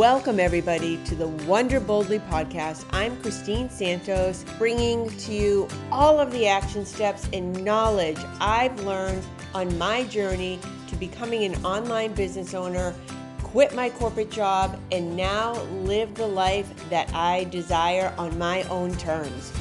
Welcome, everybody, to the Wonder Boldly podcast. I'm Christine Santos, bringing to you all of the action steps and knowledge I've learned on my journey to becoming an online business owner, quit my corporate job, and now live the life that I desire on my own terms.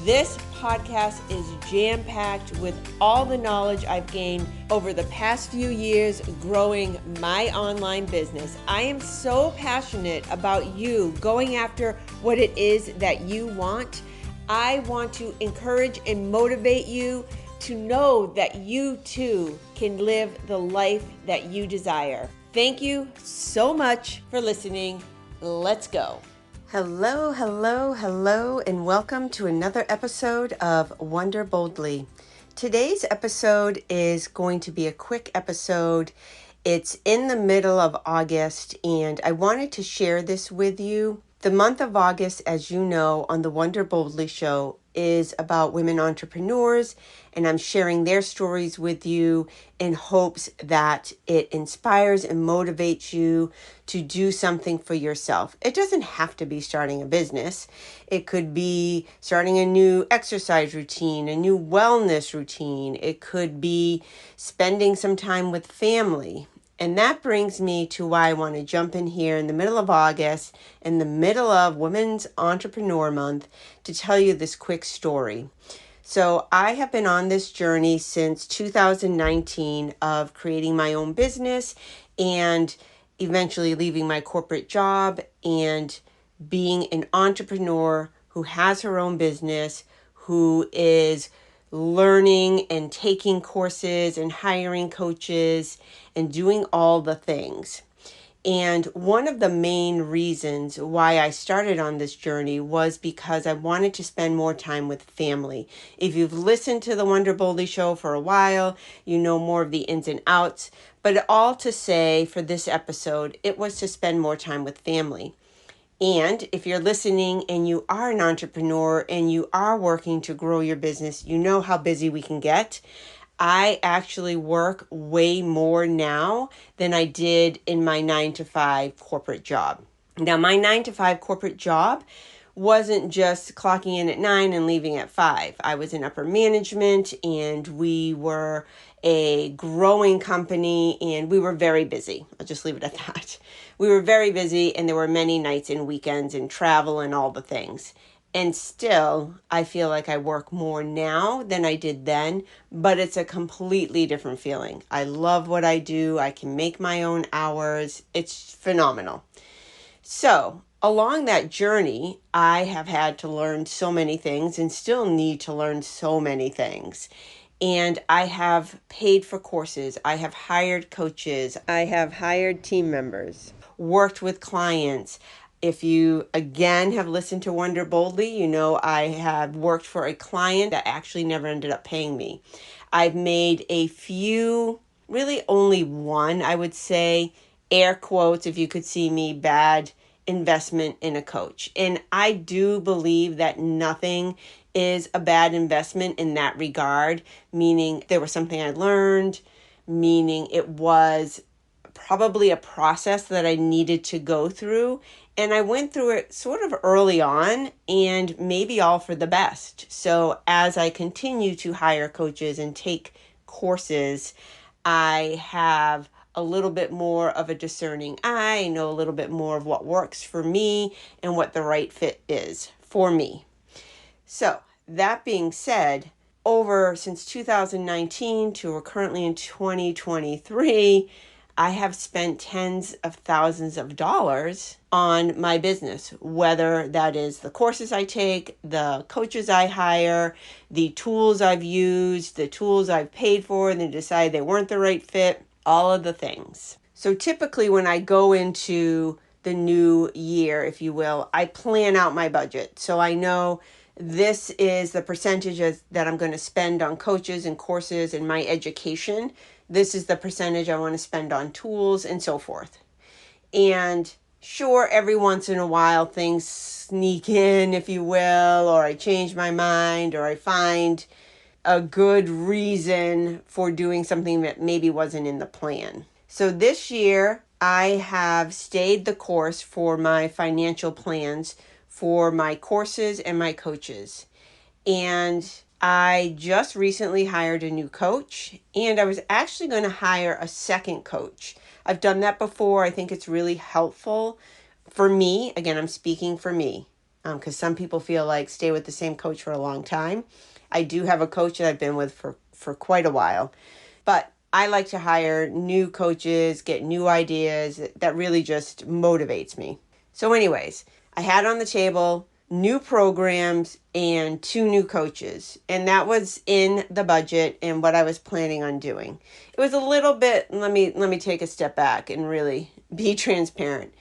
This podcast is jam-packed with all the knowledge I've gained over the past few years growing my online business. I am so passionate about you going after what it is that you want. I want to encourage and motivate you to know that you too can live the life that you desire. Thank you so much for listening. Let's go. Hello, and welcome to another episode of Wonder Boldly. Today's episode is going to be a quick episode. It's in the middle of August, and I wanted to share this with you. The month of August, as you know, on the Wonder Boldly show is about women entrepreneurs, and I'm sharing their stories with you in hopes that it inspires and motivates you to do something for yourself. It doesn't have to be starting a business. It could be starting a new exercise routine, a new wellness routine. It could be spending some time with family. And that brings me to why I want to jump in here in the middle of August, in the middle of Women's Entrepreneur Month, to tell you this quick story. So I have been on this journey since 2019 of creating my own business and eventually leaving my corporate job and being an entrepreneur who has her own business, who is learning and taking courses and hiring coaches and doing all the things. And one of the main reasons why I started on this journey was because I wanted to spend more time with family. If you've listened to the Wonder Boldly show for a while, you know more of the ins and outs. But all to say for this episode, it was to spend more time with family. And if you're listening and you are an entrepreneur and you are working to grow your business, you know how busy we can get. I actually work way more now than I did in my 9-to-5 corporate job. Now, my 9-to-5 corporate job wasn't just clocking in at 9 and leaving at 5. I was in upper management and we were a growing company and we were very busy. I'll just leave it at that. We were very busy and there were many nights and weekends and travel and all the things. And still, I feel like I work more now than I did then, but it's a completely different feeling. I love what I do. I can make my own hours. It's phenomenal. So, along that journey, I have had to learn so many things and still need to learn so many things. And I have paid for courses. I have hired coaches. I have hired team members, worked with clients. If you, again, have listened to Wonder Boldly, you know I have worked for a client that actually never ended up paying me. I've made a few, really only one, I would say, air quotes, if you could see me, bad investment in a coach. And I do believe that nothing is a bad investment in that regard, meaning there was something I learned, meaning it was probably a process that I needed to go through. And I went through it sort of early on and maybe all for the best. So as I continue to hire coaches and take courses, I have a little bit more of a discerning eye. I know a little bit more of what works for me and what the right fit is for me. So that being said, since 2019 to we're currently in 2023, I have spent tens of thousands of dollars on my business, whether that is the courses I take, the coaches I hire, the tools I've used, the tools I've paid for and then decided they weren't the right fit, all of the things. So typically when I go into the new year, if you will, I plan out my budget. So I know this is the percentages that I'm going to spend on coaches and courses and my education. This is the percentage I want to spend on tools and so forth. And sure, every once in a while things sneak in, if you will, or I change my mind, or I find a good reason for doing something that maybe wasn't in the plan. So this year, I have stayed the course for my financial plans for my courses and my coaches. And I just recently hired a new coach, and I was actually going to hire a second coach. I've done that before. I think it's really helpful for me. Again, I'm speaking for me, because some people feel like stay with the same coach for a long time. I do have a coach that I've been with for quite a while, but I like to hire new coaches, get new ideas. That really just motivates me. So anyways, I had on the table new programs and 2 new coaches, and that was in the budget and what I was planning on doing. It was a little bit, let me take a step back and really be transparent.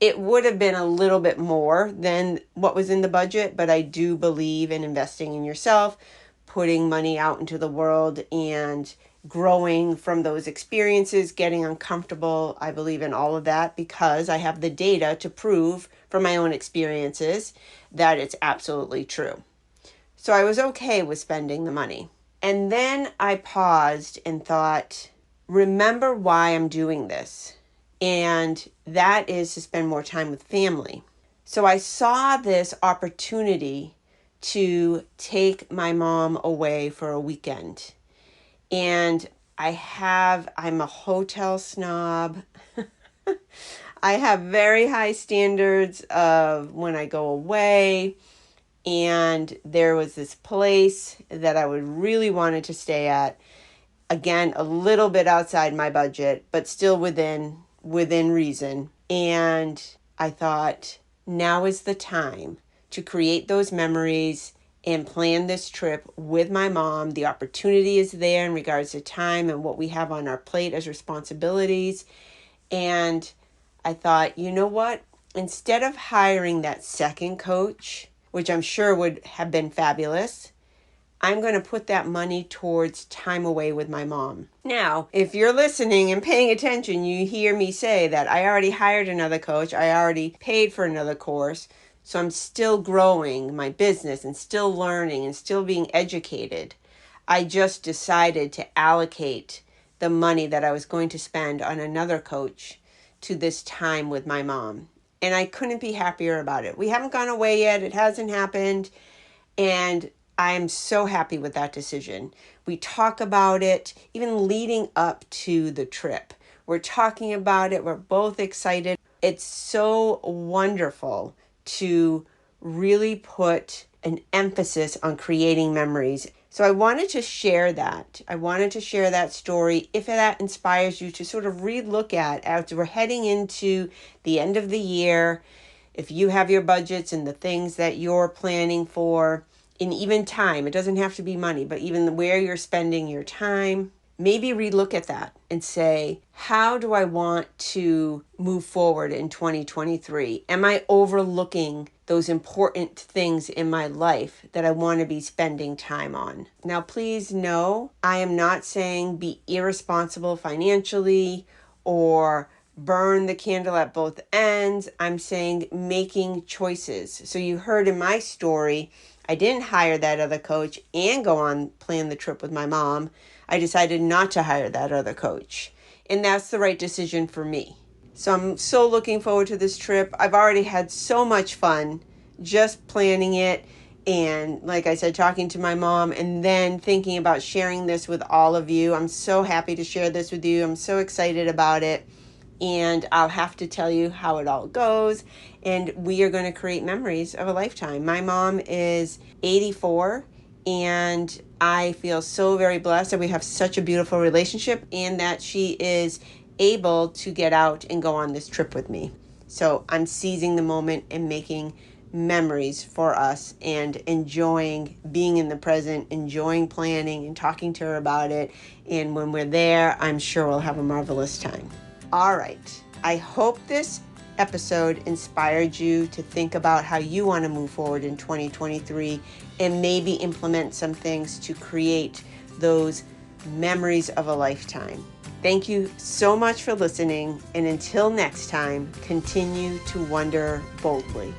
It would have been a little bit more than what was in the budget, but I do believe in investing in yourself, putting money out into the world, and growing from those experiences, getting uncomfortable. I believe in all of that because I have the data to prove from my own experiences that it's absolutely true. So I was okay with spending the money. And then I paused and thought, remember why I'm doing this. And that is to spend more time with family. So I saw this opportunity to take my mom away for a weekend. And I'm a hotel snob. I have very high standards of when I go away. And there was this place that I would really wanted to stay at. Again, a little bit outside my budget, but still within reason. And I thought, now is the time to create those memories and plan this trip with my mom. The opportunity is there in regards to time and what we have on our plate as responsibilities. And I thought, you know what? Instead of hiring that second coach, which I'm sure would have been fabulous, I'm going to put that money towards time away with my mom. Now, if you're listening and paying attention, you hear me say that I already hired another coach. I already paid for another course. So I'm still growing my business and still learning and still being educated. I just decided to allocate the money that I was going to spend on another coach to this time with my mom. And I couldn't be happier about it. We haven't gone away yet. It hasn't happened. And I'm so happy with that decision. We talk about it even leading up to the trip. We're talking about it. We're both excited. It's so wonderful to really put an emphasis on creating memories. So I wanted to share that. I wanted to share that story if that inspires you to sort of relook at as we're heading into the end of the year. If you have your budgets and the things that you're planning for, and even time, it doesn't have to be money, but even where you're spending your time, maybe relook at that and say, how do I want to move forward in 2023? Am I overlooking those important things in my life that I want to be spending time on? Now, please know, I am not saying be irresponsible financially or burn the candle at both ends. I'm saying making choices. So you heard in my story, I didn't hire that other coach and go on plan the trip with my mom. I decided not to hire that other coach. And that's the right decision for me. So I'm so looking forward to this trip. I've already had so much fun just planning it. And like I said, talking to my mom and then thinking about sharing this with all of you. I'm so happy to share this with you. I'm so excited about it. And I'll have to tell you how it all goes. And we are going to create memories of a lifetime. My mom is 84, and I feel so very blessed that we have such a beautiful relationship and that she is able to get out and go on this trip with me. So I'm seizing the moment and making memories for us and enjoying being in the present, enjoying planning and talking to her about it. And when we're there, I'm sure we'll have a marvelous time. All right. I hope this episode inspired you to think about how you want to move forward in 2023 and maybe implement some things to create those memories of a lifetime. Thank you so much for listening. And until next time, continue to wonder boldly.